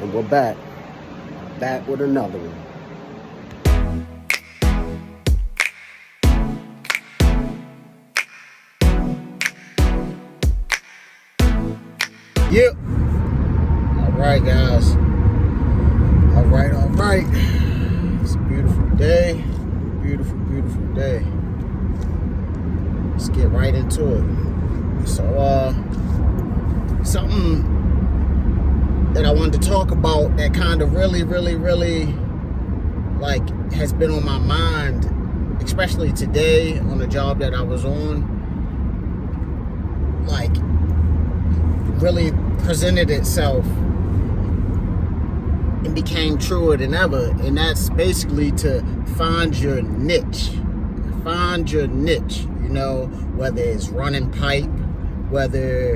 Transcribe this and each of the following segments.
And we're back with another one. Yep. All right, guys. All right. It's a beautiful day. Beautiful day. Let's get right into it. So, something that I wanted to talk about that kind of really, like, has been on my mind, especially today on the job that I was on, like, really presented itself and became truer than ever. And that's basically to find your niche. Find your niche, you know, whether it's running pipe, whether,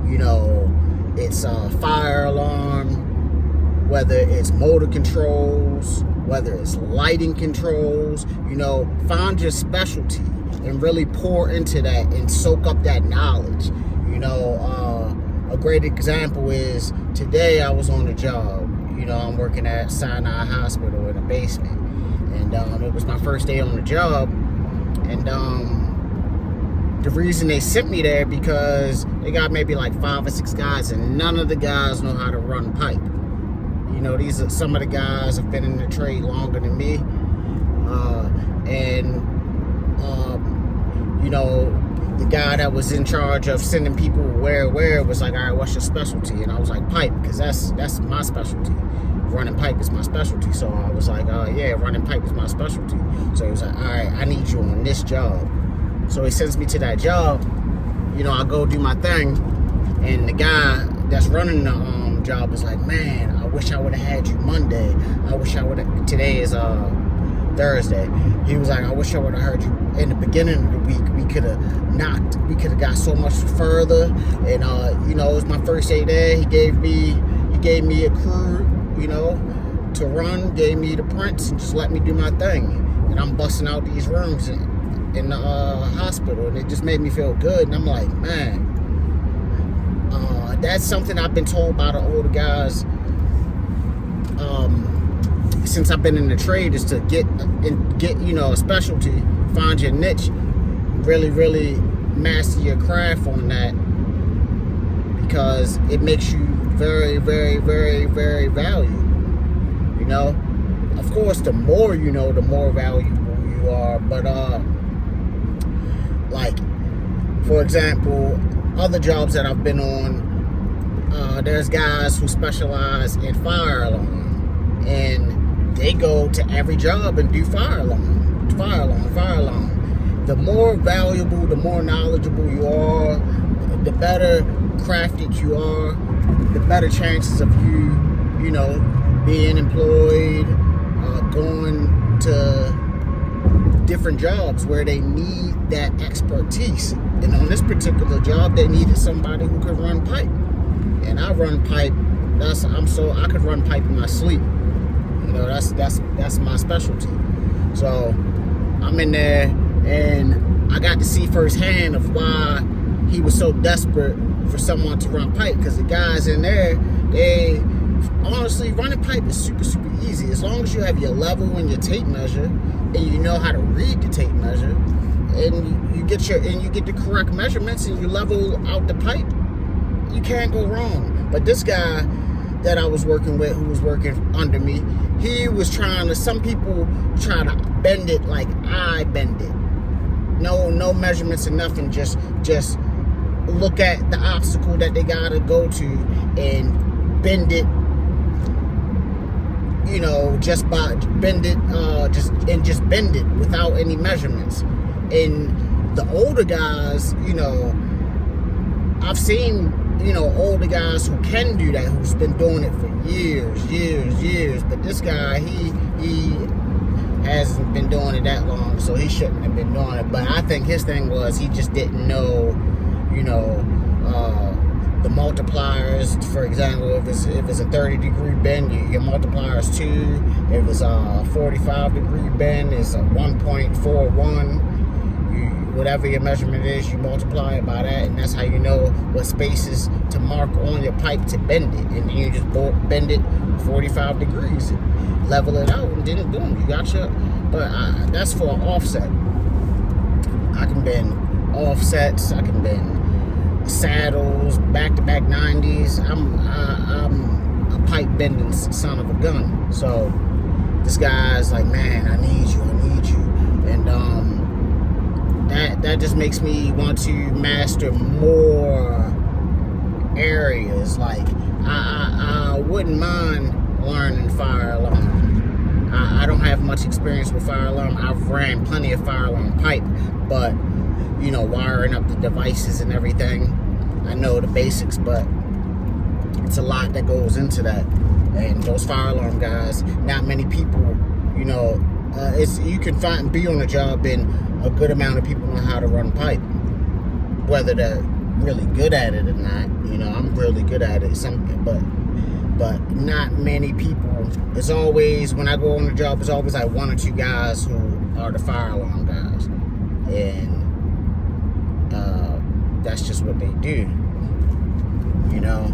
you know, it's a fire alarm, whether it's motor controls, whether it's lighting controls, you know, find your specialty and really pour into that and soak up that knowledge. You know, a great example is today I was on a job. You know, I'm working at Sinai Hospital in the basement. And it was my first day on the job. And the reason they sent me there because they got maybe like 5 or 6 guys and none of the guys know how to run pipe. You know, these are some of the guys have been in the trade longer than me. You know, the guy that was in charge of sending people where was like, all right, what's your specialty? And I was like, pipe, because that's my specialty. Running pipe is my specialty. So I was like, yeah, running pipe is my specialty. So he was like, all right, I need you on this job. So he sends me to that job. You know, I go do my thing, and the guy that's running the job was like, man, I wish I would have had you Monday. I wish I would have. Today is Thursday. He was like, I wish I would have heard you in the beginning of the week. We could have got so much further. And you know, it was my first day there. He gave me a crew, you know, to run, gave me the prints, and just let me do my thing. And I'm busting out these rooms in the hospital, and it just made me feel good. And I'm like, man, that's something I've been told by the older guys since I've been in the trade, is to get you know, a specialty, find your niche, really master your craft on that, because it makes you very valuable. You know, of course, the more you know, the more valuable you are. But like, for example, other jobs that I've been on, there's guys who specialize in fire alarm, and they go to every job and do fire alarm. The more valuable, the more knowledgeable you are, the better crafted you are, the better chances of you know, being employed, going to different jobs where they need that expertise. And on this particular job, they needed somebody who could run pipe. And I run pipe. I could run pipe in my sleep. You know, that's my specialty. So I'm in there, and I got to see firsthand of why he was so desperate for someone to run pipe. Because the guys in there, they honestly, running pipe is super easy as long as you have your level and your tape measure, and you know how to read the tape measure, and you get the correct measurements, and you level out the pipe. You can't go wrong. But this guy that I was working with, who was working under me, he was some people try to bend it like I bend it. No measurements or nothing, just look at the obstacle that they gotta go to and bend it, you know, just bend it without any measurements. And the older guys, you know, I've seen, you know, older guys who can do that, who's been doing it for years. But this guy, he hasn't been doing it that long, so he shouldn't have been doing it. But I think his thing was he just didn't know, you know, the multipliers. For example, if it's a 30-degree bend, your multiplier is 2. If it's a 45-degree bend, it's a 1.41. whatever your measurement is, you multiply it by that, and that's how you know what spaces to mark on your pipe to bend it. And then you just bend it 45 degrees, and level it out, and then boom, you got your. But that's for an offset. I can bend offsets. I can bend saddles, back-to-back 90s. I'm a pipe bending son of a gun. So this guy's like, man, I need you, and that just makes me want to master more areas. Like I wouldn't mind learning fire alarm. I don't have much experience with fire alarm. I've ran plenty of fire alarm pipe, but you know, wiring up the devices and everything, I know the basics, but it's a lot that goes into that. And those fire alarm guys, not many people, you know, you can be on a job, and a good amount of people know how to run pipe, whether they're really good at it or not. You know, I'm really good at it, but not many people. It's always, when I go on the job, it's always like one or two guys who are the fire alarm guys, and that's just what they do, you know.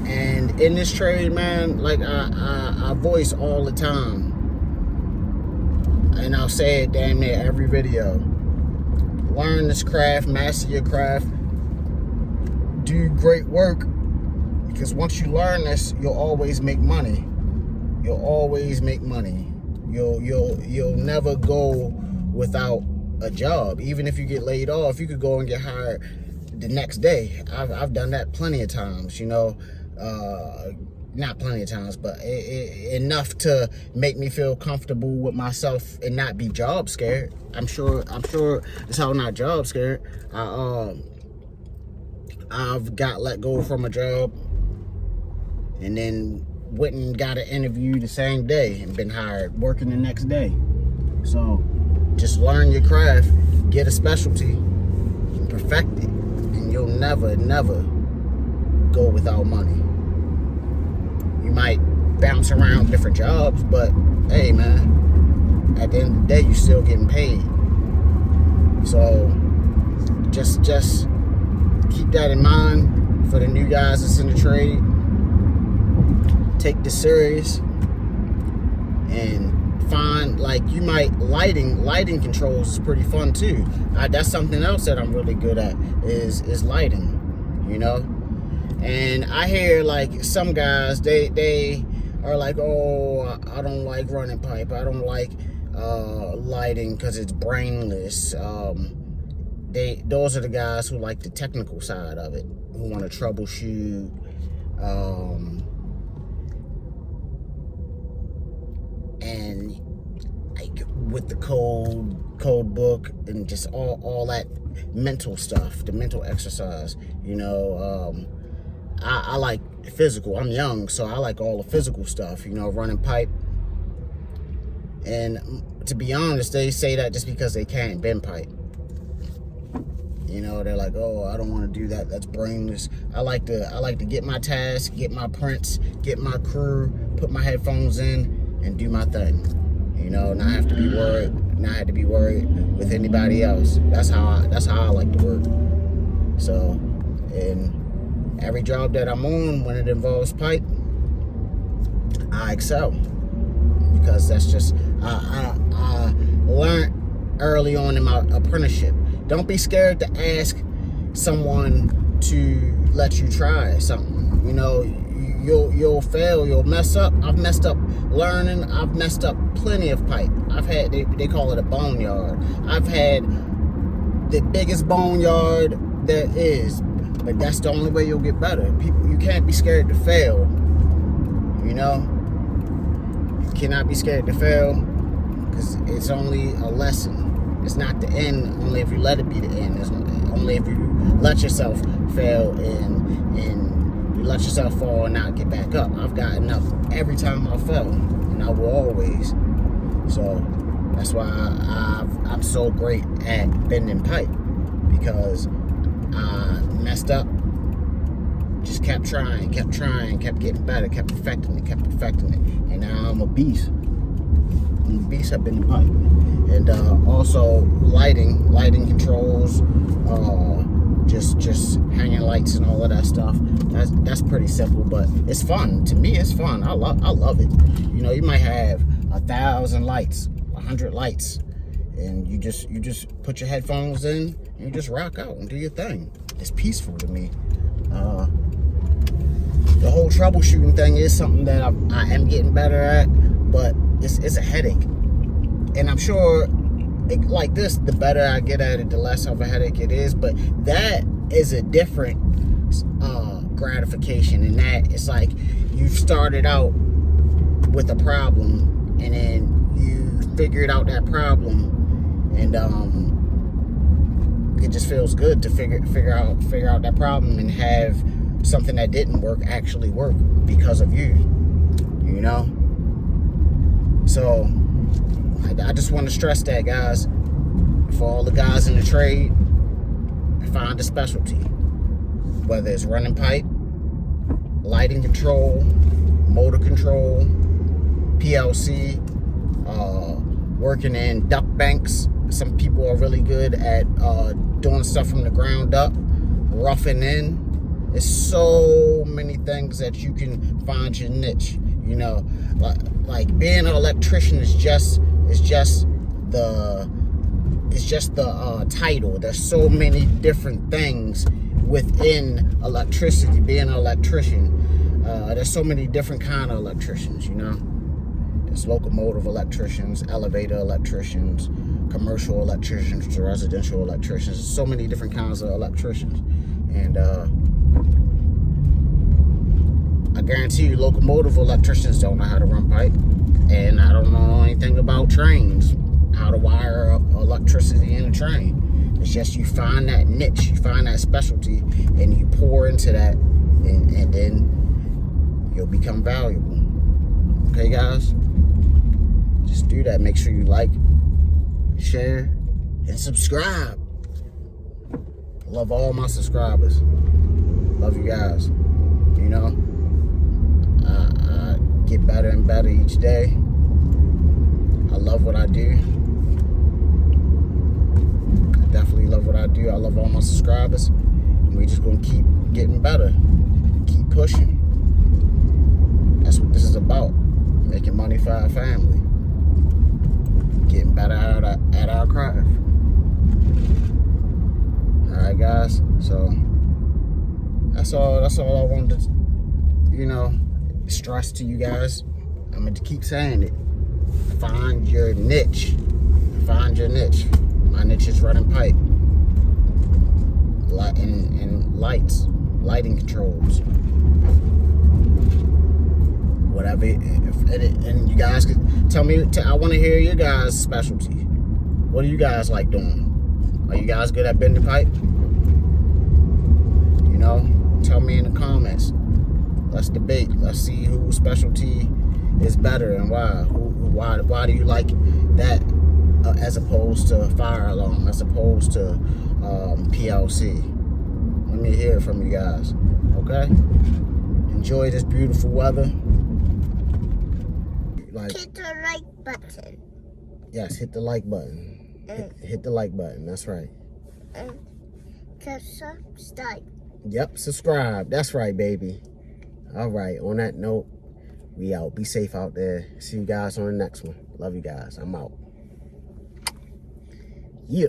And in this trade, man, like I voice all the time, and I'll say it damn near every video: learn this craft, master your craft, do great work, because once you learn this, you'll always make money. You'll always make money. You'll never go without a job. Even if you get laid off, you could go and get hired the next day. I've done that plenty of times, you know. Not plenty of times, but enough to make me feel comfortable with myself and not be job scared. I'm sure it's how I'm not job scared. I've got let go from a job, and then went and got an interview the same day and been hired working the next day. So just learn your craft, get a specialty, and perfect it, and you'll never go without money. You might bounce around different jobs, but hey, man, at the end of the day, you're still getting paid. So just keep that in mind for the new guys that's in the trade. Take this serious, and find, like, you might, lighting controls is pretty fun too. That's something else that I'm really good at, is lighting, you know. And I hear, like, some guys, they are like, oh, I don't like running pipe, I don't like lighting because it's brainless. Those are the guys who like the technical side of it, who want to troubleshoot, and like with the code book, and just all that mental stuff, the mental exercise, you know. I like physical. I'm young, so I like all the physical stuff, you know, running pipe. And to be honest, they say that just because they can't bend pipe. You know, they're like, oh, I don't want to do that, that's brainless. I like to get my task, get my prints, get my crew, put my headphones in, and do my thing. You know, not have to be worried with anybody else. That's how I like to work. So, and every job that I'm on, when it involves pipe, I excel, because that's just I learned early on in my apprenticeship. Don't be scared to ask someone to let you try something. You know, you'll fail, you'll mess up. I've messed up learning. I've messed up plenty of pipe. I've had, they call it a boneyard. I've had the biggest boneyard there is, but that's the only way you'll get better. You can't be scared to fail. You know, you cannot be scared to fail, because it's only a lesson. It's not the end, only if you let it be the end. It's only if you let yourself fail and you let yourself fall and not get back up. I've gotten up every time I fell, and I will always. So that's why I'm so great at bending pipe, because I messed up, just kept trying, kept getting better, kept perfecting it, and now I'm a beast. I'm a beast at bending pipe. and also lighting controls, just hanging lights and all of that stuff. That's pretty simple, but it's fun. To me, it's fun. I love it. You know, you might have 1,000 lights, 100 lights, and you just put your headphones in and you just rock out and do your thing. It's peaceful to me. The whole troubleshooting thing is something that I am getting better at, but it's a headache. And I'm sure, like this, the better I get at it, the less of a headache it is. But that is a different gratification. In that, it's like you started out with a problem, and then you figured out that problem, and it just feels good to figure out that problem and have something that didn't work actually work because of you. You know. So I just want to stress that, guys, for all the guys in the trade, find a specialty, whether it's running pipe, lighting control, motor control, PLC, working in duct banks. Some people are really good at doing stuff from the ground up, roughing in. There's so many things that you can find your niche. You know, like being an electrician is just the title. There's so many different things within electricity. Being an electrician, there's so many different kind of electricians. You know, there's locomotive electricians, elevator electricians, commercial electricians, residential electricians. There's so many different kinds of electricians, and I guarantee you, locomotive electricians don't know how to run pipe, and I don't know anything about trains, how to wire up electricity in a train. It's just you find that niche, you find that specialty, and you pour into that, and then you'll become valuable. Okay, guys? Just do that. Make sure you like, share, and subscribe. I love all my subscribers. Love you guys. You know? I get better and better each day. I love what I do. I definitely love what I do. I love all my subscribers. And we just gonna keep getting better. Keep pushing. That's what this is about. Making money for our family. Getting better at our craft. Alright, guys. So that's all I wanted to, you know, stress to you guys. I'm going to keep saying it. Find your niche. Find your niche. My niche is running pipe. And lights. Lighting controls. Whatever. And you guys could tell me. I want to hear your guys' specialty. What do you guys like doing? Are you guys good at bending pipe? You know? Tell me in the comments. Let's debate. Let's see whose specialty is better and why. Why do you like that as opposed to fire alarm, as opposed to PLC? Let me hear from you guys. Okay? Enjoy this beautiful weather. Hit the like button. Yes, hit the like button. Hit the like button. That's right. And subscribe. Yep, subscribe. That's right, baby. All right, on that note, we out. Be safe out there. See you guys on the next one. Love you guys. I'm out. Yeah.